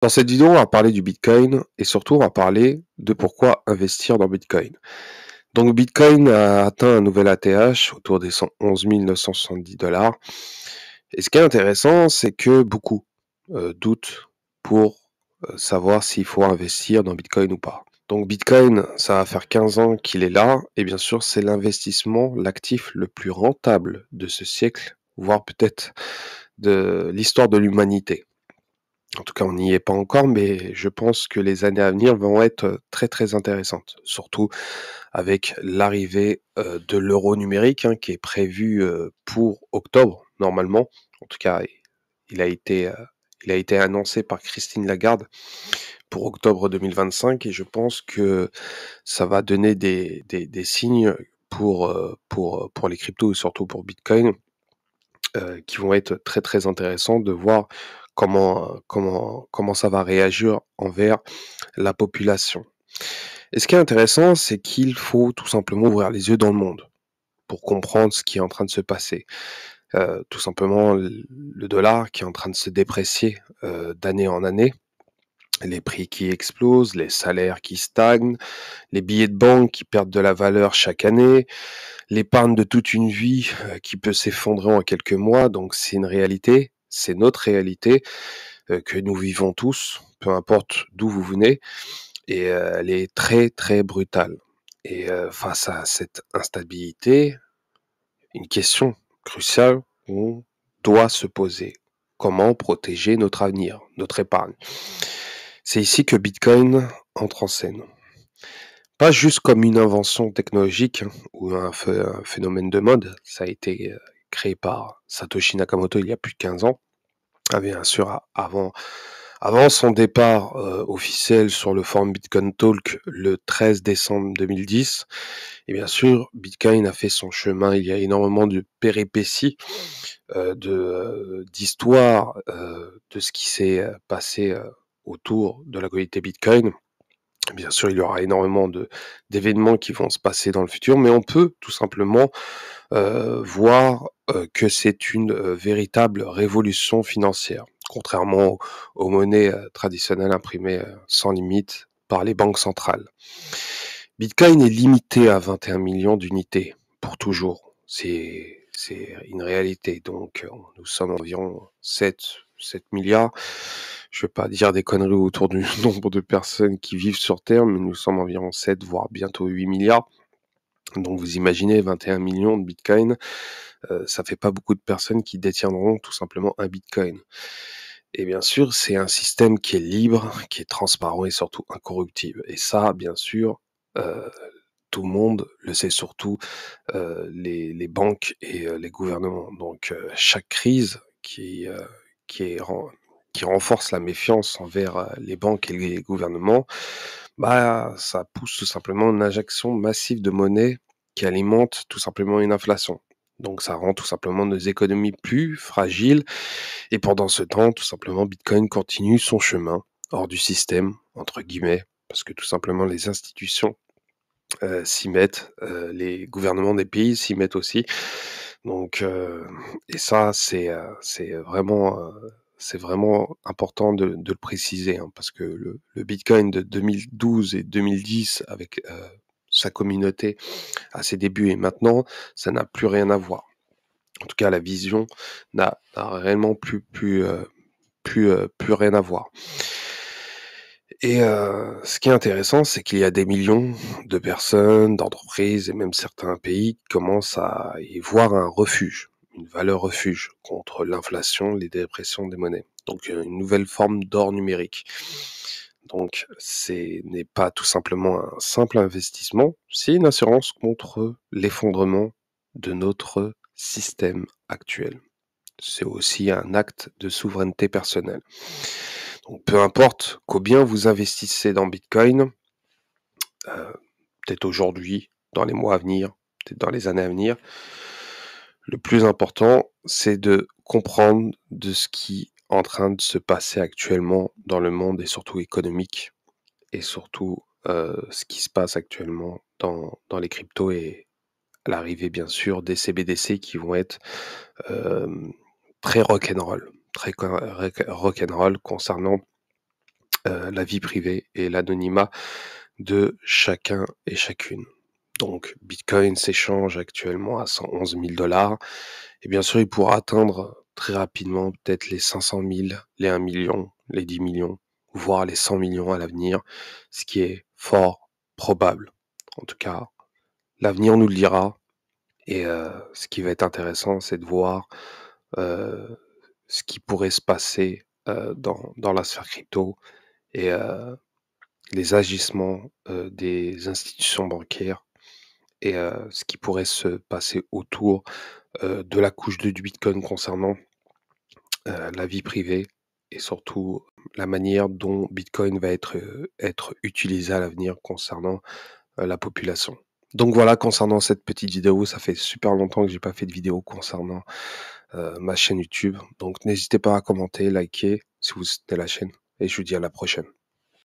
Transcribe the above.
Dans cette vidéo, on va parler du Bitcoin et surtout, on va parler de pourquoi investir dans Bitcoin. Donc, Bitcoin a atteint un nouvel ATH autour des 111 970 $. Et ce qui est intéressant, c'est que beaucoup doutent pour savoir s'il faut investir dans Bitcoin ou pas. Donc, Bitcoin, ça va faire 15 ans qu'il est là. Et bien sûr, c'est l'investissement, l'actif le plus rentable de ce siècle, voire peut-être de l'histoire de l'humanité. En tout cas, on n'y est pas encore, mais je pense que les années à venir vont être très, très intéressantes. Surtout avec l'arrivée, de l'euro numérique, hein, qui est prévu, pour octobre, normalement. En tout cas, il a été, heu, il a été annoncé par Christine Lagarde pour octobre 2025 et je pense que ça va donner des signes pour les cryptos et surtout pour Bitcoin, qui vont être très, très intéressants de voir comment ça va réagir envers la population. Et ce qui est intéressant, c'est qu'il faut tout simplement ouvrir les yeux dans le monde pour comprendre ce qui est en train de se passer. Tout simplement le dollar qui est en train de se déprécier, d'année en année, les prix qui explosent, les salaires qui stagnent, les billets de banque qui perdent de la valeur chaque année, l'épargne de toute une vie, qui peut s'effondrer en quelques mois. Donc c'est une réalité, c'est notre réalité, que nous vivons tous, peu importe d'où vous venez, et elle est très, très brutale. Et face à cette instabilité, une question cruciale qu'on doit se poser: comment protéger notre avenir, notre épargne? C'est ici que Bitcoin entre en scène. Pas juste comme une invention technologique, hein, ou un phénomène de mode, ça a été créé par Satoshi Nakamoto il y a plus de 15 ans. Ah bien sûr, avant son départ officiel sur le forum Bitcoin Talk le 13 décembre 2010, et bien sûr, Bitcoin a fait son chemin. Il y a énormément de péripéties, d'histoires, de ce qui s'est passé autour de la communauté Bitcoin. Bien sûr, il y aura énormément d'événements qui vont se passer dans le futur, mais on peut tout simplement voir que c'est une véritable révolution financière, contrairement aux monnaies traditionnelles imprimées sans limite par les banques centrales. Bitcoin est limité à 21 millions d'unités pour toujours. C'est une réalité. Donc, nous sommes environ 7 milliards. Je ne vais pas dire des conneries autour du nombre de personnes qui vivent sur Terre, mais nous sommes environ 7, voire bientôt 8 milliards. Donc, vous imaginez 21 millions de Bitcoin, ça fait pas beaucoup de personnes qui détiendront tout simplement un Bitcoin. Et bien sûr, c'est un système qui est libre, qui est transparent et surtout incorruptible. Et ça, bien sûr, heu, tout le monde le sait, surtout les banques et les gouvernements. Donc, chaque crise qui est ren qui renforce la méfiance envers les banques et les gouvernements, bah, ça pousse tout simplement une injection massive de monnaie qui alimente tout simplement une inflation. Donc ça rend tout simplement nos économies plus fragiles et pendant ce temps, tout simplement, Bitcoin continue son chemin hors du système, entre guillemets, parce que tout simplement les institutions s'y mettent, les gouvernements des pays s'y mettent aussi. Donc, et ça, c'est vraiment important de le préciser, hein, parce que le Bitcoin de 2012 et 2010 avec sa communauté à ses débuts et maintenant, ça n'a plus rien à voir. En tout cas, la vision n'a réellement plus rien à voir. Et ce qui est intéressant, c'est qu'il y a des millions de personnes, d'entreprises et même certains pays qui commencent à y voir un refuge, une valeur refuge contre l'inflation, les dépressions des monnaies. Donc une nouvelle forme d'or numérique. Donc c'est n'est pas tout simplement un simple investissement, c'est une assurance contre l'effondrement de notre système actuel. C'est aussi un acte de souveraineté personnelle. Donc peu importe combien vous investissez dans Bitcoin, heu, peut-être aujourd'hui, dans les mois à venir, peut-être dans les années à venir, le plus important, c'est de comprendre de ce qui est en train de se passer actuellement dans le monde et surtout économique et surtout, ce qui se passe actuellement dans les cryptos et l'arrivée bien sûr des CBDC qui vont être, hem, très rock'n'roll, très rock'n'roll concernant la vie privée et l'anonymat de chacun et chacune. Donc Bitcoin s'échange actuellement à 111 000 et bien sûr, il pourra atteindre très rapidement peut-être les 500 000, les 1 million, les 10 millions, voire les 100 millions à l'avenir, ce qui est fort probable. En tout cas, l'avenir nous le dira et ce qui va être intéressant, c'est de voir, heu, ce qui pourrait se passer, dans la sphère crypto et les agissements, des institutions bancaires et ce qui pourrait se passer autour, de la couche 2 du bitcoin concernant, la vie privée et surtout la manière dont bitcoin va être utilisé à l'avenir concernant, la population. Donc voilà, concernant cette petite vidéo, ça fait super longtemps que j'ai pas fait de vidéo concernant, ma chaîne YouTube. Donc n'hésitez pas à commenter, liker si vous soutenez la chaîne et je vous dis à la prochaine.